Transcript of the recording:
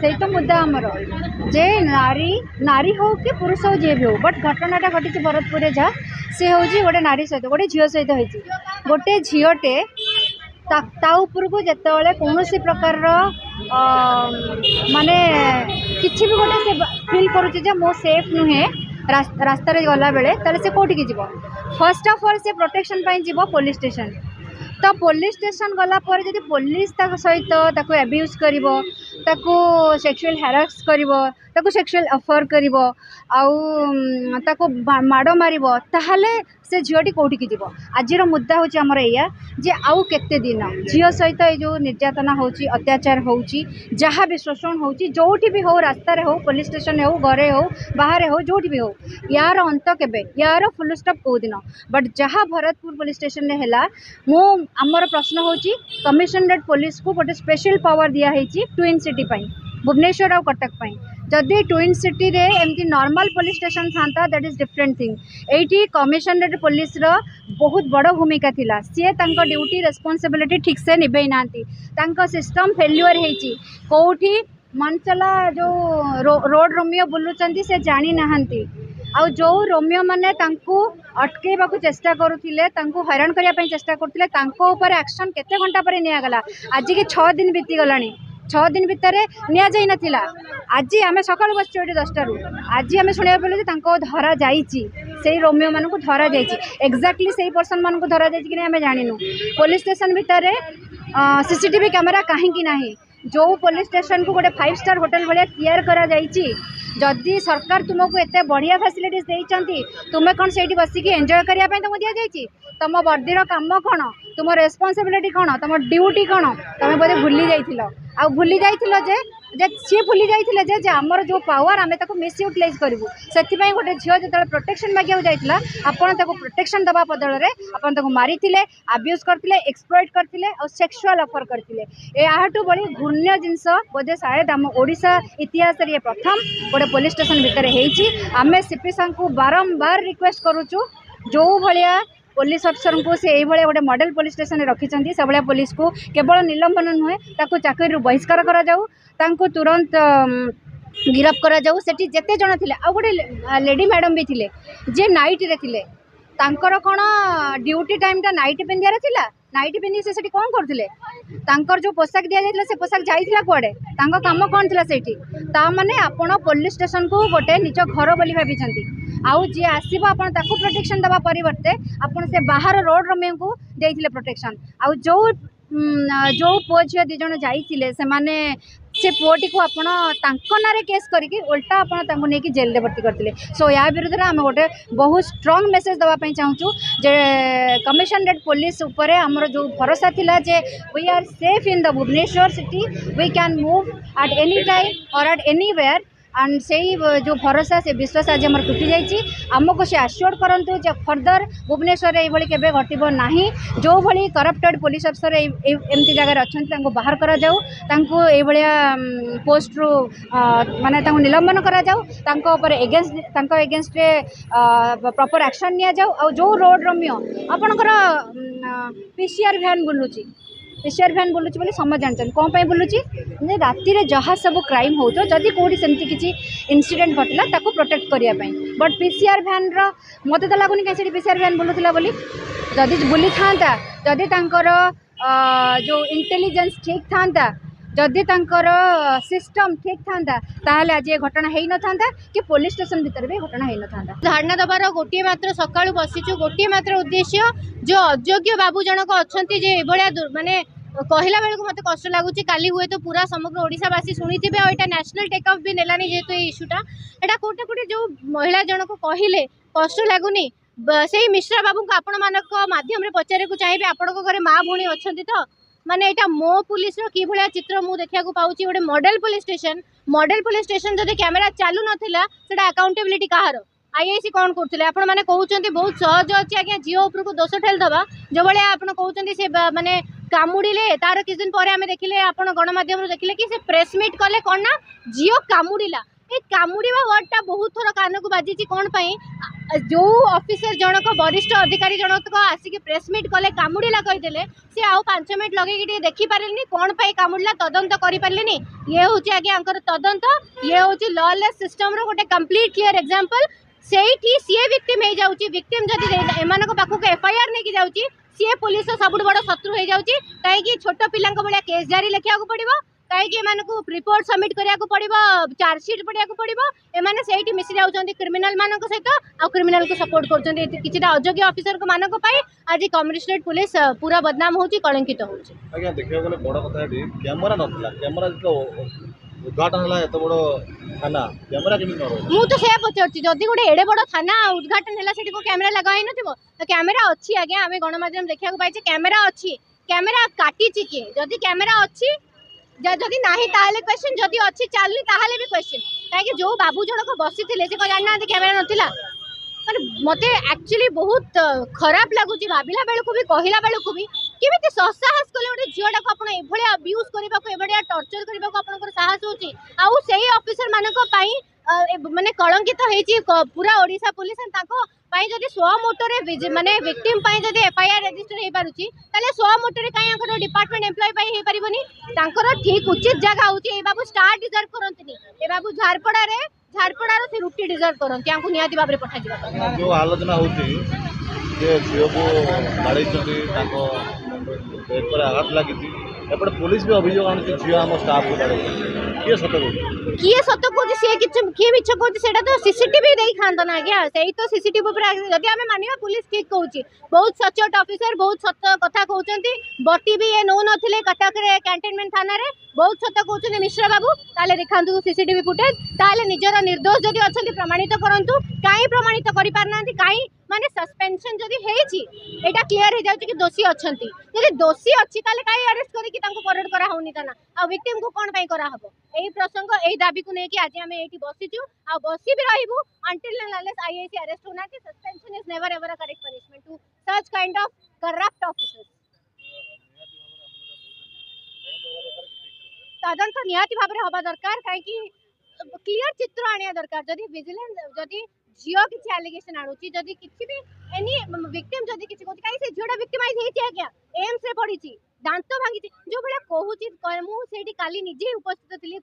से तो मुद्दा आमर जे नारी नारी हो कि पुरुष हो जी भी हो बट घटनाटा घटी भरतपुर जहाँ सी हूँ गोटे नारी सहित गोटे झील सहित होती गोटे झीटे को जिते कौन प्रकार माने किसी भी गोटे से फिल करुच्चे मो सेफ नुहे रास्त गला बेले से कौटिकी जीव फर्स्ट ऑफ ऑल से प्रोटेक्शन जीव पुलिस स्टेशन तो पुलिस स्टेशन गला पर जब पुलिस सहित एब्यूज कर सेक्सुअल हैरास कर सेक्सुअल अफेयर कर माड़ मार ताहले से झीटी कौटिकी जीव आज मुद्दा हूँ आमर या जे आउ केते दिन झील सहित जो निर्यातना हो अत्याचार हो जहाँ भी शोषण हो जोटी भी हो रास्तार हो पुलिस स्टेशन हो घरे हो बाहर हो जोटी भी हो यार अंत केबे यार फुल स्टॉप कौ दिन बट जहाँ भरतपुर पुलिस स्टेशन है मो आमर प्रश्न हूँ कमिशनरेट पुलिस को गोटे स्पेशल पावर दिखाई ट्विन सिटी भुवनेश्वर और कटक जदि ट्विन सिटी रे एमती नॉर्मल पुलिस स्टेशन था that is different thing at commissionerate police रो बहुत बड़ भूमिका थिला सी ड्यूटी रेस्पॉन्सिबिलिटी ठीक से निभे ना सिस्टम फेल्युअर होती कौटी मनचला जो रोड रोमियो बुलूचंती से जानी नहांती आउ जो रोमियो माने तांको अटकेबा को चेष्टा करुथिले तांको हैरान करिया पई चेष्टा करथिले तांको ऊपर एक्शन केते घंटा पर निया गला आज के 6 दिन बीती गलानी 6 दिन भितर निया जाई नथिला आज आम सकाल बस 10 रु आज आम शुणा पेलु धरा जाई रोमियो मान को धरा जाइए एक्जाक्टली से पर्सन मान को धरा जाइए कि आम जानिनु पुलिस स्टेशन भितर सीसीटीवी कैमेरा कहीं ना जो पुलिस स्टेशन को गोटे 5 स्टार होटल भाया तैयार करा जदि सरकार तुमको एत बढ़िया फैसिलिटीज देती तुम्हें कौन से बसिकी एंजॉय करने तुमको दि जाइए तुम वर्दीर काम कौन तुम रेस्पॉन्सिबिलिटी कौन तुम ड्यूटी कौन तुम बोधे भूली जाइल भूली जाइल जे सी भूली जाइए जे आमर जो पावर आम मिस यूटिलाइज करूँ से गोटे झील जो प्रोटेक्शन मांगे जाइला आपड़ प्रोटेक्शन दवा बदल में आपड़ मारी आब्यूज करते एक्सप्लॉइट करते और सेक्सुअल अफेयर करते याठू बड़ी घृण्य जिनस बोधे शायद आम ओडिशा इतिहास ये प्रथम गोटे पुलिस स्टेशन भितर आम सीपी साहब को बारंबार रिक्वेस्ट करुचु जो भाया पुलिस अफसर को से भाया गोटे मॉडल पुलिस स्टेशन रखिंट से भाया पुलिस को केवल निलंबन नुहे चाकरी बहिष्कार करा जाऊ तांको तुरंत गिरफ करा जाऊ सेठी जेते जण थिले आ गोटे लेडी मैडम भी थिले जे नाइट रे थिले तांकर कोन ड्यूटी टाइम ता नाइट पिंदिया रे थिला नाइट पिंदी से सेठी कोन करथिले तांकर जो पोशाक दिया जाइथिला से पोशाक जाइथिला कुआडे तांको काम कोन थिला सेठी ता माने आपण पुलिस स्टेशन को गोटे निज घर बोली भाबिचंती आउ जी आसीबो आपण ताको प्रोटेक्शन दबा परिवर्ते आपण से बाहर रोड रमे को देइथिले प्रोटेक्शन आउ जो पुओ झील दी जण जाइथिले से माने से पुओटी को आपरे केस करके उल्टा आपको जेल में भर्ती करते सो या विरुद्ध में आम गोटे बहुत स्ट्रॉन्ग मेसेज देवाई चाहूँ जे कमिशनरेट पुलिस उपर आमर जो भरोसा थिला जे we are safe in the Bhubaneswar city we can move at any time or at anywhere and से जो भरोसा से विश्वास आज आम टूटी जाइए आमको से आश्योर करूँ जे फर्दर भुवनेश्वर ये केवे घटब ना जो भाई करप्टेड पुलिस अफसर एमती जगह अच्छा बाहर करा जाऊ पोस्ट रु माने निलंबन करा जाऊ एगेन्स्ट प्रॉपर एक्शन नि जाऊ और जो रोड रमियो आपणकर पीसीआर वैन बुलूची पीसीआर वैन बुलूची बोली समझ जानते कौन पर बुलूची राति रे जहाँ सब क्राइम हो तो जदि कौटी सेमती किसी इनसीडेंट घटला ताको प्रोटेक्ट करने बट पीसीआर वैन मत तो लगुनि कहीं पीसीआर वैन बुलूला बोली जदि बुली था जदि जो इंटेलिजेंस ठीक था जदि सिस्टम ठीक था ताहले आज ये घटना हो न था कि पुलिस स्टेशन भीतर भी घटना हो न था धारणा दबार गोटे मात्र सकाळु बसीचु गोटे मात्र उद्देश्य जो अयोग्य बाबू जनक अच्छा माने कहला बेलू मत कष्ट लगुच काली हुए तो पूरा समग्र ओडिशावासी शुणी थे और नेशनल टेक ऑफ भी नेलानी जेहेतु ये इश्यूटा एटा कोटे कोटे जो महिला जनक कहले कष्ट लगुनि से मिश्रा बाबू को आपण मानक माध्यम रे पचारे को चाहिए आपण घरे माँ भौणी अच्छा तो माने एटा मो पुलिस की भाया चित्र मु देखा पाऊँ गोटे मॉडल पुलिस स्टेशन जब कैमेरा चालू नाला से अकाउंटेबिलिटी कहार आईआईसी कौन करते आपण मैंने कहते बहुत सहज अच्छी आज्ञा झील उपर को दोष ठेलदबा जो भाया आप कहते से माने कामुड़े तार किस दिन पर आम देखिले आप गणमाध्यम देखिले कि से प्रेस मीट कले कौन ना झील कामुड़ा ये कामुड़ा वर्डटा बहुत थर कान को बाजी कौन जो ऑफिसर जनक वरिष्ठ अधिकारी जनक आसिक प्रेस मीट कले कामुड़िला कहीदेले सी आउ 5 मिनट लगे देखी पारे कौन पाई कामुड़िला तदंत कर पारे ये हूँ आगे तदंत ये हूँ लॉलेस सिस्टम गोटे कंप्लीट क्लियर एग्जांपल से सी विक्टिम हो जाऊँगी विक्टिम जदि एम पाखक एफआईआर नहीं जाऊँगी सी पुलिस सब बड़ शत्रु हो जाऊँगी कहीं छोट पिला भाया केस जारी लिखा पड़ो कहीं रिपोर्ट सबमिट करा पड़ो चार्जसीट पढ़ा पड़ो एमाने से मिसी जाऊँच क्रिमिनाल मान सहित आउ क्रिमिनाल को सपोर्ट कर किसी अयोग्य ऑफिसर मान आज कमिशनरेट पुलिस पूरा बदनाम हो कलंकित हो देखा गले बड़ कथा कैमेरा नाला कैमेरा उद्घाटन है एत बड़ थाना कैमेरा मु तो से पचार जदि गोटे एड़े बड़ थाना उद्घाटन है को कैमेरा लगा ही न कैमेरा अच्छी आज्ञा आम गणमाध्यम देखा पाइचे कैमेरा अच्छी कैमेरा काटी किए जदि कैमेरा अच्छी जदि ना क्वेश्चन जदि अच्छी चलनी ताहले भी क्वेश्चन कहीं जो बाबू जनक बसी थे से जाना कैमेरा नाला माने मते एक्चुअली बहुत खराब लगुच भाविला बेलू भी कहला बेलू भी केमी साहस कले गोटे झीटा को आप अब्यूज करने टर्चर करने को साहस होची आउ से ऑफिसर मानक माने कलंकित होती पूरा ओडिशा पुलिस जदि स्व मोटर माने विक्टिम जदि एफआईआर रजिस्टर हो पारुची ताले स्व मोटर कहीं डिपार्टमेंट एम्प्लॉय हो पारिबनी ठीक उचित जगह होची बाबू स्टार डिजर्व करंतनी ए बाबू झारपड़ार से रुटी डिजर्व करंती हमको निहाती भाबरे पठा दिबा जो आलोचना होची जे झील को बाड़ी पेट पर आघात लगी एपटे पुलिस भी अभियोग आनी झील आम स्टाफ को बाड़ी किए सत किए सत कहूँ सी किए मिछ कहूँ से तो सीसीटीवी नहीं खात ना आज्ञा से तो सीसीटीवी जदि आम मानिबा पुलिस ठीक कहूँ बहुत सचोट ऑफिसर बहुत सत कथा कहते बटी भी ये नौ नी कटक कैंटनमेंट थाना बहुत सत कहते मिश्र बाबू ताले देखा सीसीटीवी फुटेज ताले निजर निर्दोष जदि अच्छा प्रमाणित करूँ कहीं प्रमाणित कर पारना कहीं माने सस्पेंशन जदि हेची एटा क्लियर हो जाउची कि दोषी अछंती यदि दोषी अछि ताले काई अरेस्ट करी कि तांको परेड करा होनी तना आ विक्टिम को कोन पई करा हबो एही प्रसंग एही दाबी को नेकी आज हम एठी बसिचु आ बसी भी रहिबु अंटिल अनलेस आईएसी अरेस्ट होना कि suspension is never ever a correct punishment to such kind of corrupt officers तदंत निहाती भाबरे हबा दरकार काहे कि क्लियर चित्र आनिया दरकार जदि विजिलेंस जदि झील किसी एलिगेशन आणुची जदि किसी भी एनी विक्टिम जदि किसी कहूँ कहीं से झीलटा विक्टिमाइज होती है क्या एम्स रे पड़ी दांत भांगी जो भाया कहूँ मुझे काली निजे उपस्थित थी